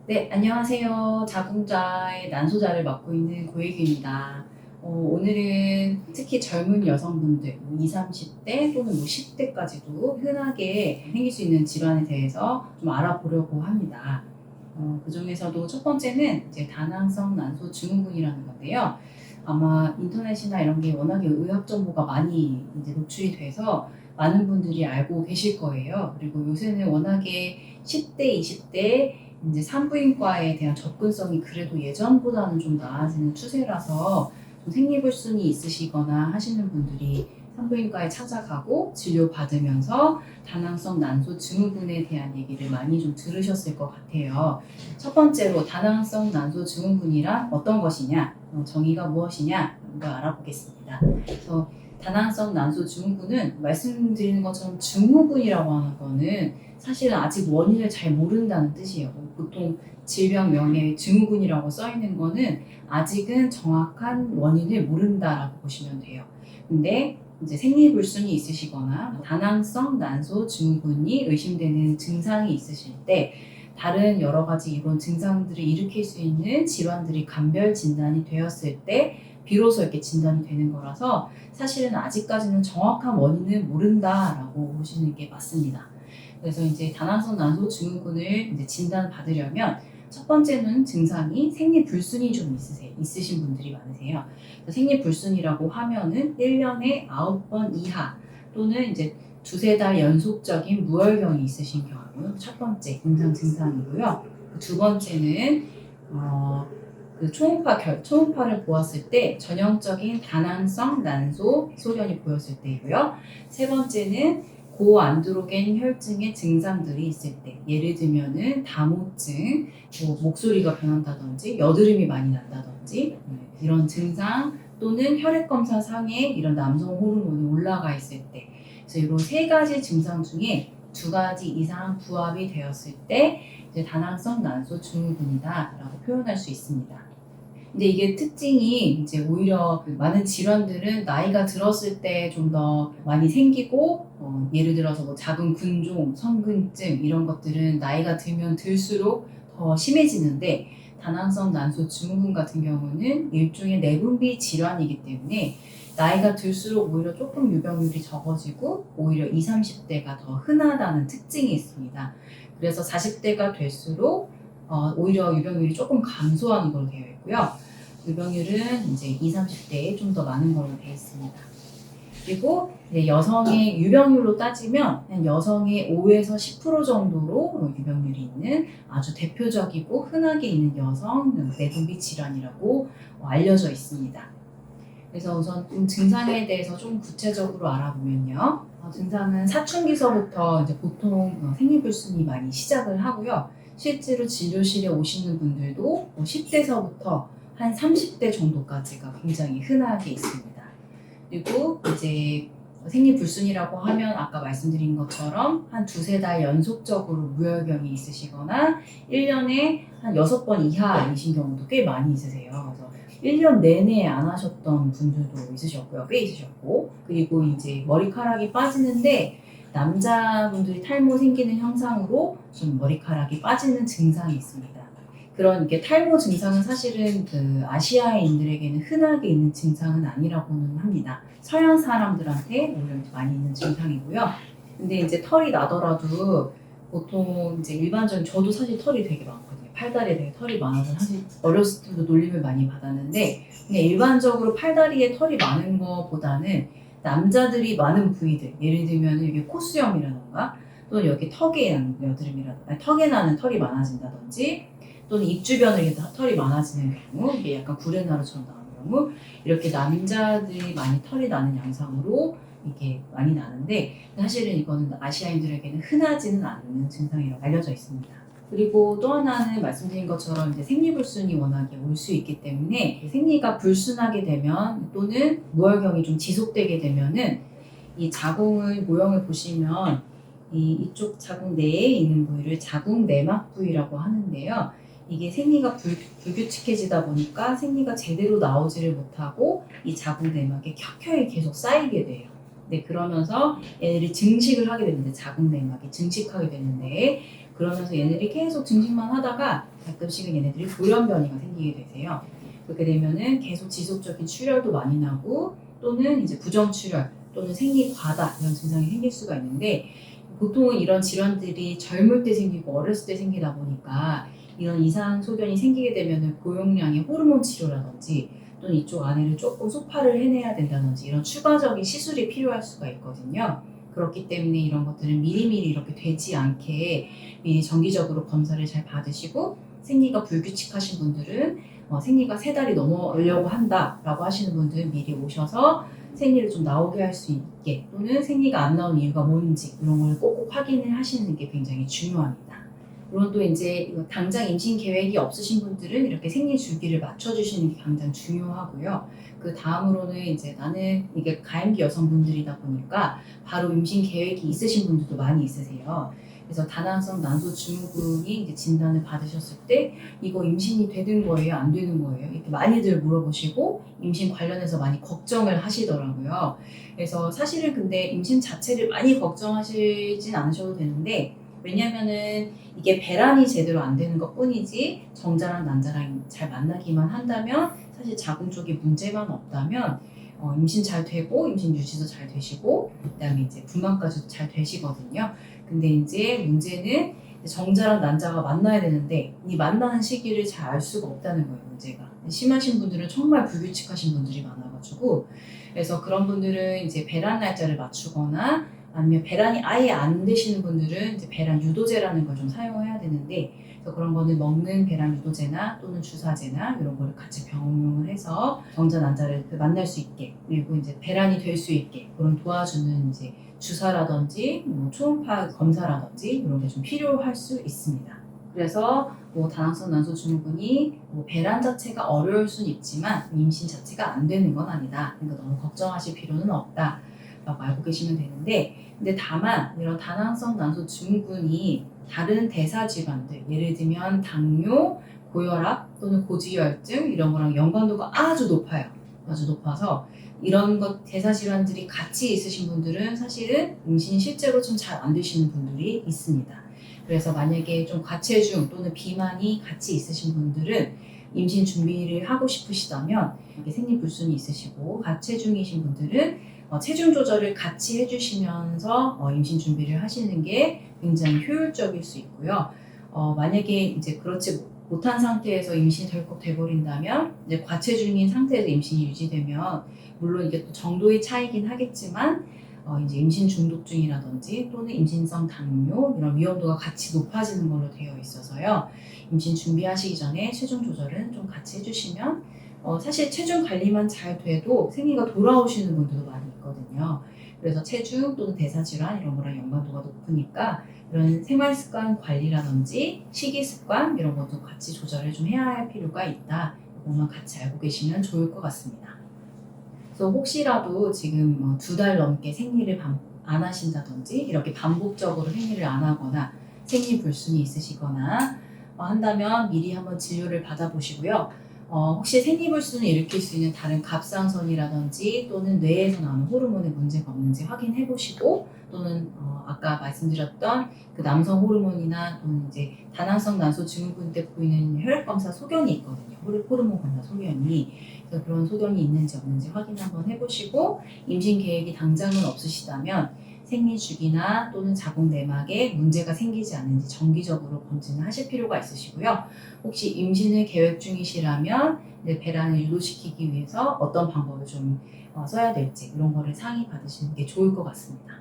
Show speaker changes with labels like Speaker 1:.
Speaker 1: 네, 안녕하세요. 자궁자의 난소자를 맡고 있는 고혜규입니다. 오늘은 특히 젊은 여성분들, 20, 30대 또는 10대까지도 흔하게 생길 수 있는 질환에 대해서 좀 알아보려고 합니다. 그 중에서도 첫 번째는 이제 다낭성 난소 증후군이라는 건데요. 아마 인터넷이나 이런 게 워낙에 의학 정보가 많이 이제 노출이 돼서 많은 분들이 알고 계실 거예요. 그리고 요새는 워낙에 10대, 20대 이제 산부인과에 대한 접근성이 그래도 예전보다는 좀 나아지는 추세라서 좀 생리불순이 있으시거나 하시는 분들이 산부인과에 찾아가고 진료받으면서 다낭성 난소 증후군에 대한 얘기를 많이 좀 들으셨을 것 같아요. 첫 번째로 다낭성 난소 증후군이란 어떤 것이냐, 정의가 무엇이냐 이런 걸 알아보겠습니다. 그래서 다낭성 난소 증후군은 말씀드리는 것처럼 증후군이라고 하는 거는 사실은 아직 원인을 잘 모른다는 뜻이에요. 보통 질병명에 증후군이라고 써 있는 거는 아직은 정확한 원인을 모른다라고 보시면 돼요. 근데 이제 생리불순이 있으시거나 다낭성 난소 증후군이 의심되는 증상이 있으실 때 다른 여러 가지 이런 증상들을 일으킬 수 있는 질환들이 감별 진단이 되었을 때 비로소 이렇게 진단이 되는 거라서 사실은 아직까지는 정확한 원인을 모른다라고 보시는 게 맞습니다. 그래서 이제 다낭성 난소 증후군을 이제 진단받으려면 첫 번째는 증상이 생리불순이 좀 있으신 분들이 많으세요. 생리불순이라고 하면은 1년에 9번 이하 또는 이제 두세 달 연속적인 무혈경이 있으신 경우 첫 번째 임상 증상이고요. 두 번째는 초음파를 보았을 때 전형적인 다낭성 난소 소견이 보였을 때이고요. 세 번째는 고안드로겐 혈증의 증상들이 있을 때, 예를 들면은 다모증, 뭐 목소리가 변한다든지 여드름이 많이 난다든지 이런 증상 또는 혈액 검사 상에 이런 남성 호르몬이 올라가 있을 때, 그래서 이런 세 가지 증상 중에 두 가지 이상 부합이 되었을 때 이제 다낭성 난소 증후군이다라고 표현할 수 있습니다. 근데 이게 특징이 이제 오히려 많은 질환들은 나이가 들었을 때 좀 더 많이 생기고, 예를 들어서 뭐 자궁 근종, 성근증 이런 것들은 나이가 들면 들수록 더 심해지는데 다낭성 난소 증후군 같은 경우는 일종의 내분비 질환이기 때문에 나이가 들수록 오히려 조금 유병률이 적어지고 오히려 20, 30대가 더 흔하다는 특징이 있습니다. 그래서 40대가 될수록 오히려 유병률이 조금 감소하는 걸로 되어 있고요. 유병률은 이제 20, 30대에 좀 더 많은 걸로 되어 있습니다. 그리고 이제 여성의 유병률로 따지면 여성의 5에서 10% 정도로 유병률이 있는 아주 대표적이고 흔하게 있는 여성 내분비 질환이라고 알려져 있습니다. 그래서 우선 증상에 대해서 좀 구체적으로 알아보면요. 증상은 사춘기서부터 이제 보통 생리불순이 많이 시작을 하고요. 실제로 진료실에 오시는 분들도 10대서부터 한 30대 정도까지가 굉장히 흔하게 있습니다. 그리고 이제 생리불순이라고 하면 아까 말씀드린 것처럼 한 두세 달 연속적으로 무혈경이 있으시거나 1년에 한 6번 이하이신 경우도 꽤 많이 있으세요. 그래서 1년 내내 안 하셨던 분들도 있으셨고요. 꽤 있으셨고. 그리고 이제 머리카락이 빠지는데 남자분들이 탈모 생기는 현상으로 좀 머리카락이 빠지는 증상이 있습니다. 그런 이렇게 탈모 증상은 사실은 그 아시아인들에게는 흔하게 있는 증상은 아니라고는 합니다. 서양 사람들한테 오히려 많이 있는 증상이고요. 근데 이제 털이 나더라도 보통 이제 일반적인 저도 사실 털이 되게 많거든요. 팔다리에 되게 털이 많아서 사실 어렸을 때도 놀림을 많이 받았는데 그냥 일반적으로 팔다리에 털이 많은 것보다는 남자들이 많은 부위들 예를 들면 여기 콧수염이라던가 또는 여기 턱에 나는 여드름이라던가 턱에 나는 털이 많아진다든지 또는 입 주변에 이렇게 털이 많아지는 경우, 이게 약간 구레나루처럼 나오는 경우, 이렇게 남자들이 많이 털이 나는 양상으로 이게 많이 나는데 사실은 이거는 아시아인들에게는 흔하지는 않는 증상이라고 알려져 있습니다. 그리고 또 하나는 말씀드린 것처럼 이제 생리불순이 워낙에 올 수 있기 때문에 생리가 불순하게 되면 또는 무혈경이 좀 지속되게 되면은 이 자궁의 모형을 보시면 이쪽 자궁 내에 있는 부위를 자궁 내막 부위라고 하는데요. 이게 생리가 불규칙해지다 보니까 생리가 제대로 나오지를 못하고 이 자궁 내막에 켜켜이 계속 쌓이게 돼요. 네, 그러면서 얘네들이 증식을 하게 되는데 자궁 내막이 증식하게 되는데 그러면서 얘네들이 계속 증식만 하다가 가끔씩은 얘네들이 돌연변이가 생기게 되세요. 그렇게 되면은 계속 지속적인 출혈도 많이 나고 또는 이제 부정출혈 또는 생리 과다 이런 증상이 생길 수가 있는데 보통은 이런 질환들이 젊을 때 생기고 어렸을 때 생기다 보니까 이런 이상 소견이 생기게 되면은 고용량의 호르몬 치료라든지 또는 이쪽 안에를 조금 소파를 해내야 된다든지 이런 추가적인 시술이 필요할 수가 있거든요. 그렇기 때문에 이런 것들은 미리미리 이렇게 되지 않게 미리 정기적으로 검사를 잘 받으시고 생리가 불규칙하신 분들은 생리가 3달이 넘어가려고 한다라고 하시는 분들은 미리 오셔서 생리를 좀 나오게 할 수 있게 또는 생리가 안 나온 이유가 뭔지 이런 걸 꼭꼭 확인을 하시는 게 굉장히 중요합니다. 물론 또 이제 당장 임신 계획이 없으신 분들은 이렇게 생리 주기를 맞춰주시는 게 가장 중요하고요. 그 다음으로는 이제 나는 이게 가임기 여성분들이다 보니까 바로 임신 계획이 있으신 분들도 많이 있으세요. 그래서 다낭성 난소 증후군이 이제 진단을 받으셨을 때 이거 임신이 되는 거예요? 안 되는 거예요? 이렇게 많이들 물어보시고 임신 관련해서 많이 걱정을 하시더라고요. 그래서 사실은 근데 임신 자체를 많이 걱정하시진 않으셔도 되는데 왜냐면은 이게 배란이 제대로 안 되는 것 뿐이지 정자랑 난자랑 잘 만나기만 한다면 사실 자궁 쪽에 문제만 없다면 임신 잘 되고 임신 유지도 잘 되시고 그다음에 이제 분만까지도 잘 되시거든요. 근데 이제 문제는 정자랑 난자가 만나야 되는데 이 만나는 시기를 잘 알 수가 없다는 거예요. 문제가 심하신 분들은 정말 불규칙하신 분들이 많아가지고 그래서 그런 분들은 이제 배란 날짜를 맞추거나 아니면 배란이 아예 안 되시는 분들은 이제 배란 유도제라는 걸 좀 사용해야 되는데 그래서 그런 거는 먹는 배란 유도제나 또는 주사제나 이런 거를 같이 병용을 해서 정자 난자를 만날 수 있게 그리고 이제 배란이 될 수 있게 그런 도와주는 이제 주사라든지 뭐 초음파 검사라든지 이런 게 좀 필요할 수 있습니다. 그래서 뭐 다낭성 난소 증후군이 뭐 배란 자체가 어려울 수는 있지만 임신 자체가 안 되는 건 아니다. 그러니까 너무 걱정하실 필요는 없다. 라고 알고 계시면 되는데 근데 다만 이런 다낭성 난소 증후군이 다른 대사 질환들 예를 들면 당뇨, 고혈압 또는 고지혈증 이런 거랑 연관도가 아주 높아요. 아주 높아서 이런 것 대사 질환들이 같이 있으신 분들은 사실은 임신이 실제로 좀 잘 안 되시는 분들이 있습니다. 그래서 만약에 좀 과체중 또는 비만이 같이 있으신 분들은 임신 준비를 하고 싶으시다면 생리불순이 있으시고 과체중이신 분들은 체중 조절을 같이 해주시면서 임신 준비를 하시는 게 굉장히 효율적일 수 있고요. 만약에 이제 그렇지 못한 상태에서 임신이 덜컥 돼버린다면 이제 과체중인 상태에서 임신이 유지되면 물론 이게 또 정도의 차이긴 하겠지만 이제 임신 중독증이라든지 또는 임신성 당뇨 이런 위험도가 같이 높아지는 걸로 되어 있어서요. 임신 준비하시기 전에 체중 조절은 좀 같이 해주시면 사실 체중 관리만 잘 돼도 생리가 돌아오시는 분들도 많이 있거든요. 그래서 체중 또는 대사질환 이런 거랑 연관도가 높으니까 이런 생활습관 관리라든지 식이습관 이런 것도 같이 조절을 좀 해야 할 필요가 있다. 이것만 같이 알고 계시면 좋을 것 같습니다. 그래서 혹시라도 지금 2달 넘게 생리를 안 하신다든지 이렇게 반복적으로 생리를 안 하거나 생리 불순이 있으시거나 한다면 미리 한번 진료를 받아보시고요. 혹시 생리불순을 일으킬 수 있는 다른 갑상선이라든지 또는 뇌에서 나오는 호르몬에 문제가 없는지 확인해 보시고 또는 아까 말씀드렸던 그 남성 호르몬이나 또는 이제 다낭성 난소 증후군 때 보이는 혈액 검사 소견이 있거든요. 호르몬 검사 소견이 그래서 그런 소견이 있는지 없는지 확인 한번 해보시고 임신 계획이 당장은 없으시다면 생리 주기나 또는 자궁 내막에 문제가 생기지 않는지 정기적으로 검진을 하실 필요가 있으시고요. 혹시 임신을 계획 중이시라면 배란을 유도시키기 위해서 어떤 방법을 좀 써야 될지 이런 거를 상의 받으시는 게 좋을 것 같습니다.